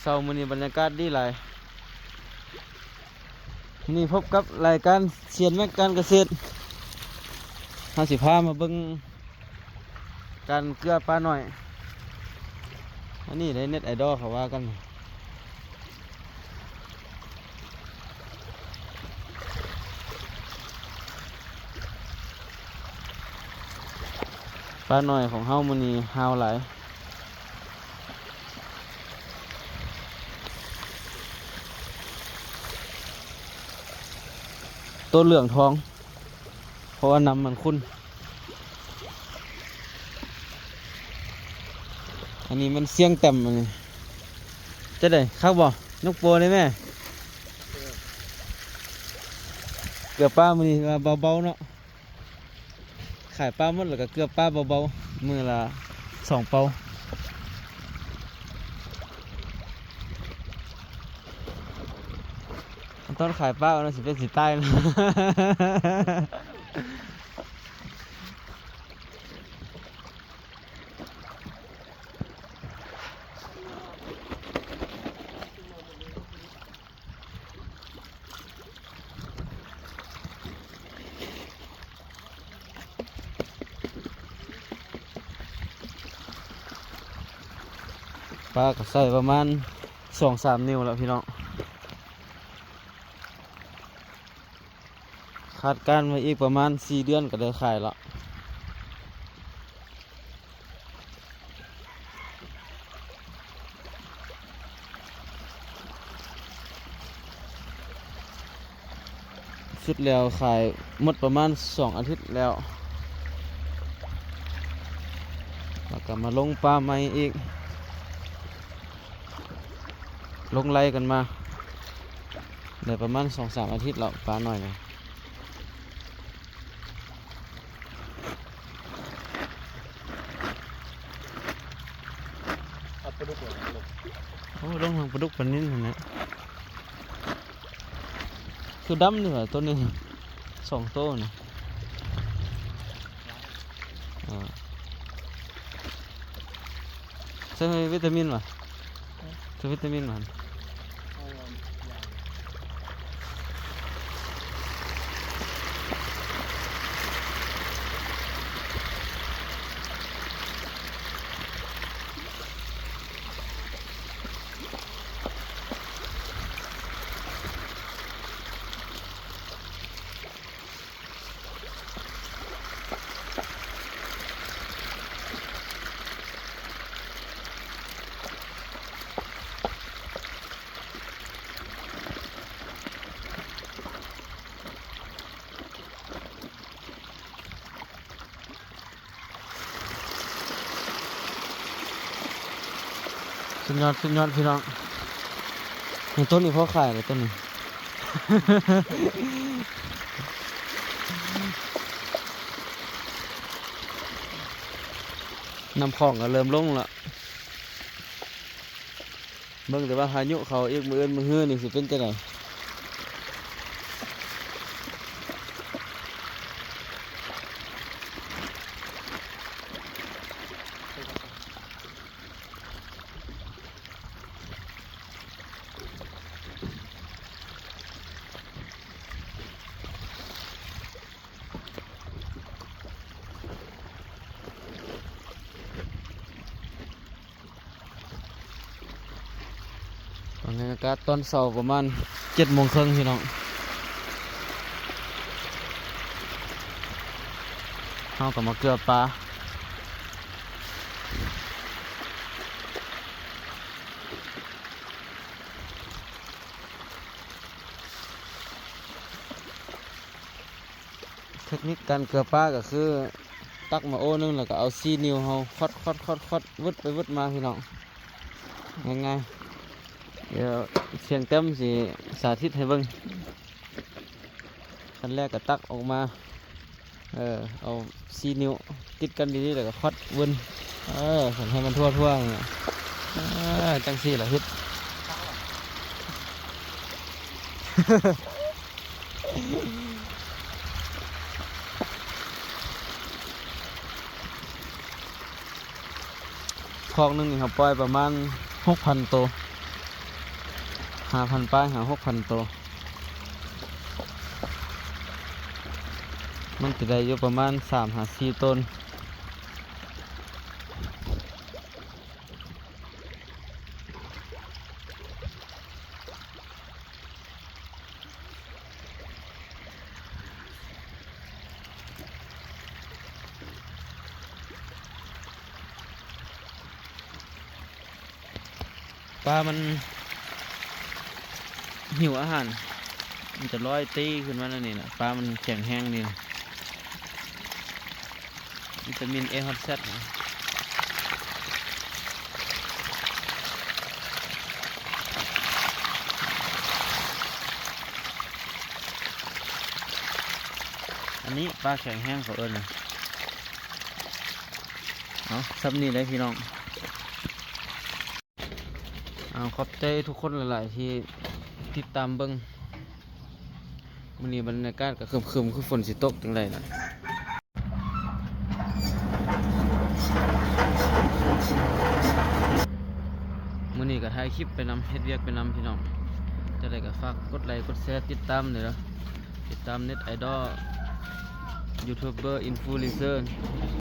เสาร์มื้อนี้บรรยากาศดีหลายนี่พบกับรายการเซียนแม็กการเกษตรเราสิพามาเบิ่งการเกลือปลาหน่อยอันนี้ได้เน็ตไอดอลเขาว่ากันปลาหน่อยของเฮามื้อนี้ฮาวหลายตัวเหลืองทองเพราะว่าน้ำมันขุ่นอันนี้มันเสียงเต็มอันนี้จะได้เข้าบ่นกโปได้ไหมเกลือปลามื้อนี้เบาๆเนาะขายปลาหมดแล้วก็เกลือปลาเบาๆมื้อละ2 เปาตอนขายปลาเราสิเป็นสีใต้นะปลาก็ใส่ประมาณ2-3 นิ้วแล้วพี่น้องคาดการไว้อีกประมาณ4 เดือนก็ได้ขายแล้วสุดแล้วขายหมดประมาณ2 อาทิตย์แล้วก็มาลงปลาใหม่อีกลงไล่กันมาได้ประมาณ2-3 อาทิตย์แล้วปลาหน่อยนะโอ้ลงทางปลาดุกปลานิ่นนะคือดำนี่เหรอตัวนี้2 ตัวนะใช่วิตามินวะใช่วิตามินมันสุดยอดพี่น้องในต้นนี้พ่อขายเลยต้นนี้ น้ำของก็เริ่มลงละเบิ่งแต่ว่าพายุเขาอีกมื้ออื่นมื้อฮื้อนี่สิเป็นจังไดบรรยากาศตอนเช้าประมาณ7:30พี่น้องเฮาก็มาเกลือปลาเทคนิคการเกลือปลาก็คือตักมาโอ้นึงแล้วก็เอา4 นิ้วเฮาคดวึดไปวึดมาพี่น้องง่ายๆเดี๋ยวเสียงเต็มสิสาธิตให้เบิ่งขั้นแรกก็ตักออกมาเอา4 นิ้วติดกันดีๆแล้วก็คดวนให้มันทั่วๆเนี่ยจังสี่ล่ะเฮ็ด คอกนึงนี่ครับปล่อยประมาณ 6,000 ตัว 5,000ปลายหา6,000ตัวมันจะได้อยู่ประมาณ3-4ต้นปลามันหิวอาหารมันจะลอยตีขึ้นมาแล้วนี่นะปลามันแข็งแห้งนี่นะวิตามินเอฮอตเซตนะอันนี้ปลาแข็งแห้งเขาเอิ้นนะเอาซับนี่เลยพี่น้องเอาขอบใจทุกคนหลายๆที่ติดตามเบิ้งมื้อนี้บรรยากาศก็ครึมๆคือฝนสิตกจังไดน่ะมื้อนี้ก็ถ่ายคลิปไปนำเฮ็ดเวียกไปนำพี่น้องจะได้ก็ฝากกดไลค์กดแชร์ติดตามเด้อติดตามเน็ตไอดอลยูทูบเบอร์อินฟลูเอนเซอร์